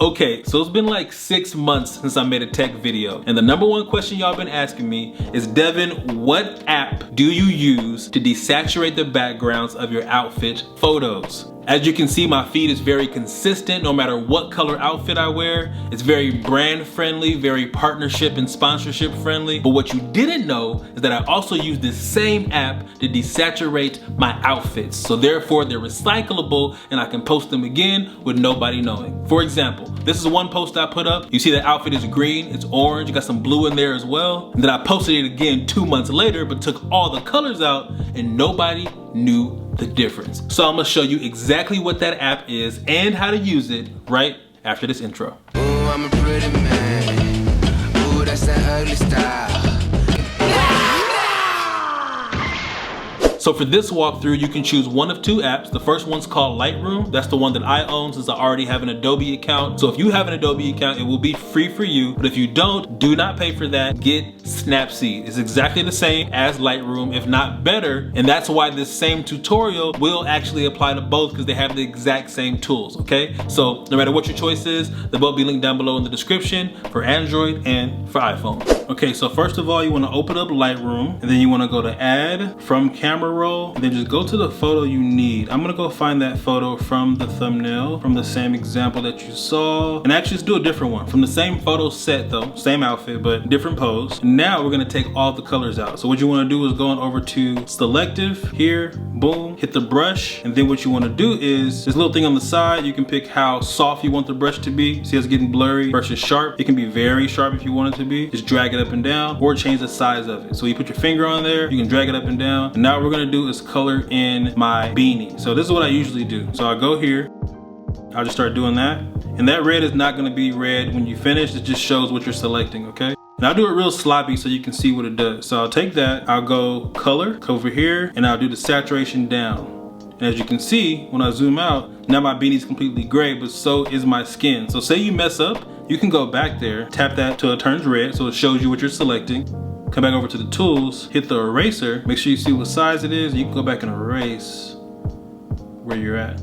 Okay, so it's been like 6 months since I made a tech video, and the number one question y'all been asking me is, Devin, what app do you use to desaturate the backgrounds of your outfit photos? As you can see, my feed is very consistent no matter what color outfit I wear. It's very brand friendly, very partnership and sponsorship friendly. But what you didn't know is that I also use this same app to desaturate my outfits. So therefore they're recyclable and I can post them again with nobody knowing. For example, this is one post I put up. You see the outfit is green, it's orange, you got some blue in there as well. And then I posted it again 2 months later, but took all the colors out and nobody knew the difference. So I'm gonna show you exactly what that app is and how to use it right after this intro. Ooh, I'm a pretty man. Ooh, that's that ugly style. So for this walkthrough, you can choose one of 2 apps. The first one's called Lightroom. That's the one that I own since I already have an Adobe account. So if you have an Adobe account, it will be free for you. But if you don't, do not pay for that. Get Snapseed. It's exactly the same as Lightroom, if not better. And that's why this same tutorial will actually apply to both, because they have the exact same tools, okay? So no matter what your choice is, they'll both be linked down below in the description for Android and for iPhone. Okay, so first of all, you wanna open up Lightroom, and then you wanna go to Add, From Camera Roll, and then just go to the photo you need. I'm gonna go find that photo from the thumbnail, from the same example that you saw, and actually just do a different one. From the same photo set though, same outfit, but different pose. Now we're gonna take all the colors out. So what you wanna do is go on over to Selective, here, boom, hit the brush, and then what you wanna do is, this little thing on the side, you can pick how soft you want the brush to be. See, it's getting blurry versus sharp. It can be very sharp if you want it to be. Just drag it up and down, or change the size of it. So you put your finger on there, you can drag it up and down, and now what we're gonna do is color in my beanie. So this is what I usually do. So I'll go here, I'll just start doing that, and that red is not gonna be red when you finish. It just shows what you're selecting, okay? And I'll do it real sloppy so you can see what it does. So I'll take that, I'll go color, over here, and I'll do the saturation down. And as you can see, when I zoom out, now my beanie's completely gray, but so is my skin. So say you mess up, you can go back there, tap that till it turns red, so it shows you what you're selecting. Come back over to the tools, hit the eraser, make sure you see what size it is, you can go back and erase where you're at.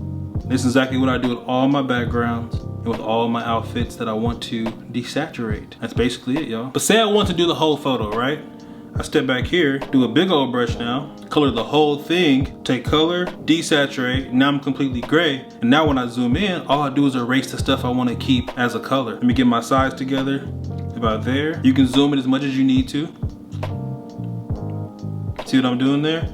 This is exactly what I do with all my backgrounds and with all my outfits that I want to desaturate. That's basically it, y'all. But say I want to do the whole photo, right? I step back here, do a big old brush now, color the whole thing, take color, desaturate, now I'm completely gray. And now when I zoom in, all I do is erase the stuff I want to keep as a color. Let me get my size together, about there. You can zoom it as much as you need to. See what I'm doing there?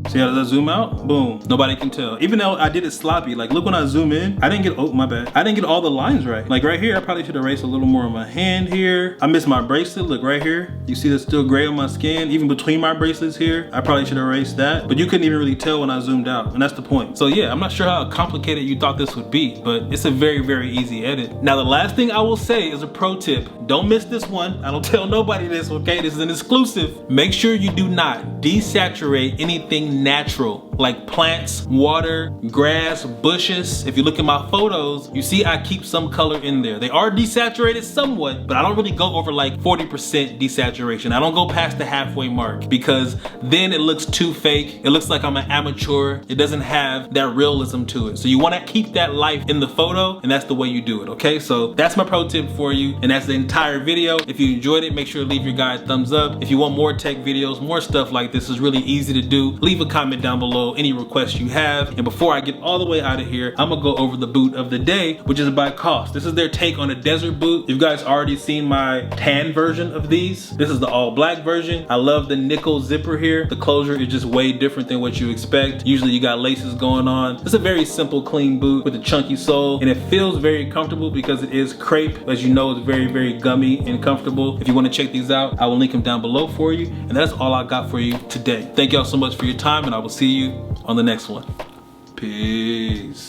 See how does that zoom out? Boom. Nobody can tell. Even though I did it sloppy, like look when I zoom in, I didn't get, oh my bad. I didn't get all the lines right. Like right here, I probably should erase a little more of my hand here. I missed my bracelet, look right here. You see there's still gray on my skin. Even between my bracelets here, I probably should erase that. But you couldn't even really tell when I zoomed out, and that's the point. So yeah, I'm not sure how complicated you thought this would be, but it's a very, very easy edit. Now the last thing I will say is a pro tip. Don't miss this one. I don't tell nobody this, okay? This is an exclusive. Make sure you do not desaturate anything natural, like plants, water, grass, bushes. If you look at my photos, you see I keep some color in there. They are desaturated somewhat, but I don't really go over like 40% desaturation. I don't go past the halfway mark, because then it looks too fake. It looks like I'm an amateur. It doesn't have that realism to it. So you want to keep that life in the photo, and that's the way you do it, okay? So that's my pro tip for you, and that's the entire video. If you enjoyed it, make sure to leave your guy a thumbs up. If you want more tech videos, more stuff like this, is really easy to do. Leave a comment down below any requests you have. And before I get all the way out of here, I'm gonna go over the boot of the day, which is by Cost. This is their take on a desert boot. You guys already seen my tan version of these. This is the all black version. I love the nickel zipper here. The closure is just way different than what you expect. Usually you got laces going on. It's a very simple, clean boot with a chunky sole, and it feels very comfortable because it is crepe. As you know, it's very, very gummy and comfortable. If you want to check these out, I will link them down below for you. And that's all I got for you today. Thank y'all so much for your time, and I will see you on the next one. Peace.